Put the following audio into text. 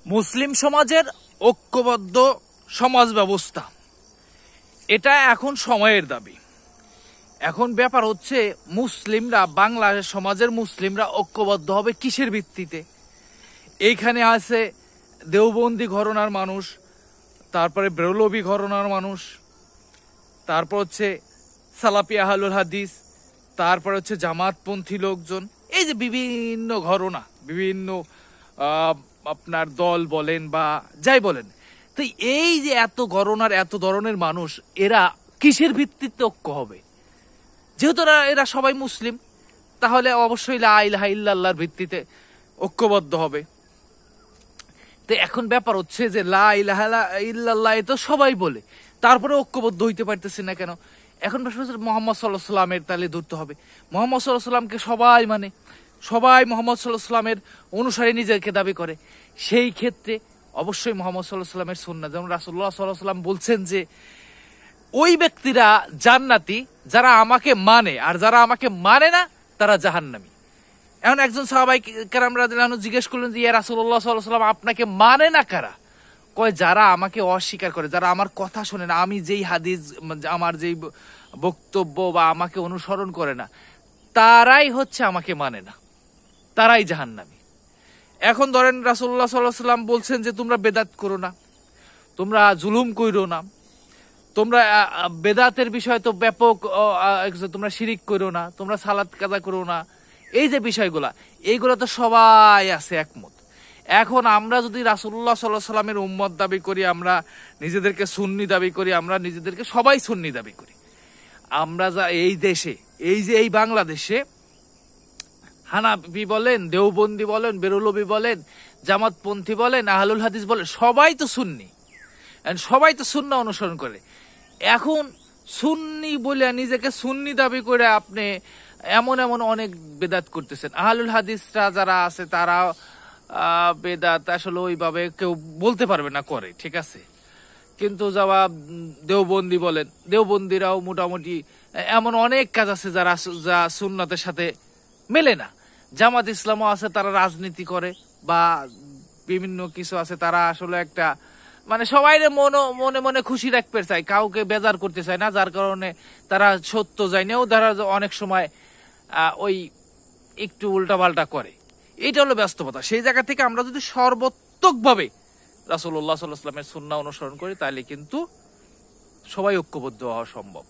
মুসলিম সমাজের ঐক্যবদ্ধ সমাজ ব্যবস্থা, এটা এখন সময়ের দাবি। এখন ব্যাপার হচ্ছে মুসলিমরা, বাংলাদেশ সমাজের মুসলিমরা ঐক্যবদ্ধ হবে কিসের ভিত্তিতে? এইখানে আছে দেওবন্দি ঘরানার মানুষ, তারপরে বেরলভী ঘরানার মানুষ, তারপর হচ্ছে সালাফি আহলুল হাদিস, তারপরে হচ্ছে জামাতপন্থী লোকজন, এই যে বিভিন্ন ঘরানা, বিভিন্ন আপনার দল বলেন বা যাই বলেন, তো এই যে এত ঘরানার এত ধরনের মানুষ, এরা কিসের ভিত্তিতে ঐক্য হবে? যেহেতু এরা সবাই মুসলিম, তাহলে অবশ্যই লা ইলাহা ইল্লাল্লাহর ভিত্তিতে ঐক্যবদ্ধ হবে। তো এখন ব্যাপার হচ্ছে যে লা ইলাহা ইল্লাল্লাহ তো সবাই বলে, তারপরে ঐক্যবদ্ধ হইতে পারতেছি না কেন? এখন মোহাম্মদ সাল্লাল্লাহু আলাইহি সাল্লামের তালে ধরতে হবে। মোহাম্মদ সাল্লাল্লাহু আলাইহি সাল্লামকে সবাই মানে, সবাই মোহাম্মদ সাল্লাল্লাহু আলাইহি সাল্লামের অনুসারী নিজেকে দাবি করে। সেই ক্ষেত্রে অবশ্যই মোহাম্মদ সাল্লাল্লাহু আলাইহি সাল্লামের সুন্নাহ, যেমন রাসূলুল্লাহ সাল্লাল্লাহু আলাইহি সাল্লাম বলছেন যে ওই ব্যক্তিরা জান্নাতি যারা আমাকে মানে, আর যারা আমাকে মানে না তারা জাহান্নামী। এখন একজন সাহাবায়ে কেরাম রাদিয়াল্লাহু আনহু জিজ্ঞেস করলেন যে ইয়া রাসূলুল্লাহ সাল্লাল্লাহু আলাইহি সাল্লাম, আপনাকে মানে না কারা? কয় যারা আমাকে অস্বীকার করে, যারা আমার কথা শোনে না, আমি যেই হাদিস, আমার যেই বক্তব্য বা আমাকে অনুসরণ করে না, তারাই হচ্ছে আমাকে মানে না, তারাই জাহান্নামী। এখন ধরেন রাসূলুল্লাহ সাল্লাল্লাহু আলাইহি সাল্লাম বলছেন যে তোমরা বেদাত করো না, তোমরা জুলুম কইরো না, তোমরা বেদাতের বিষয় তো ব্যাপক, তোমরা শিরিক করো না, তোমরা সালাত কাজা করো না, এই যে বিষয়গুলা, এইগুলো তো সবাই আছে একমত। এখন আমরা যদি রাসূলুল্লাহ সাল্লাল্লাহু আলাইহি সাল্লামের উম্মত দাবি করি, আমরা নিজেদেরকে সুন্নি দাবি করি, আমরা নিজেদেরকে সবাই সুন্নি দাবি করি, আমরা যা এই দেশে, এই যে এই বাংলাদেশে হানাফি বলেন, দেওবন্দি বলেন, বেরলভী বলেন, জামাতপন্থী বলেন, আহলুল হাদিস বলেন, সবাই তো সুন্নি, সবাই তো সুন্নাহ অনুসরণ করে। এখন সুন্নি বলে নিজেকে সুন্নি দাবি করে আপনি এমন এমন অনেক বেদাত করতেছেন। আহলুল হাদিসরা যারা আছে তারা বেদাত আসলে ওইভাবে কেউ বলতে পারবে না করে, ঠিক আছে, কিন্তু যারা দেওবন্দি বলেন, দেওবন্দিরাও মোটামুটি এমন অনেক কাজ আছে যারা যা সুন্নাতের সাথে মেলে না। জামাত ইসলামও আছে, তারা রাজনীতি করে বা বিভিন্ন কিছু আছে, তারা আসলে একটা মানে সবাই মনে মনে খুশি রাখতে চায়, কাউকে বেজার করতে চায় না, যার কারণে তারা সত্য জানেও তারা অনেক সময় ওই একটু উল্টাপাল্টা করে। এইটা হলো বাস্তবতা। সেই জায়গা থেকে আমরা যদি সর্বাত্মকভাবে রাসূলুল্লাহ সাল্লাল্লাহু আলাইহি ওয়াসাল্লামের সুন্নাহ অনুসরণ করি, তাহলে কিন্তু সবাই ঐক্যবদ্ধ হওয়া সম্ভব।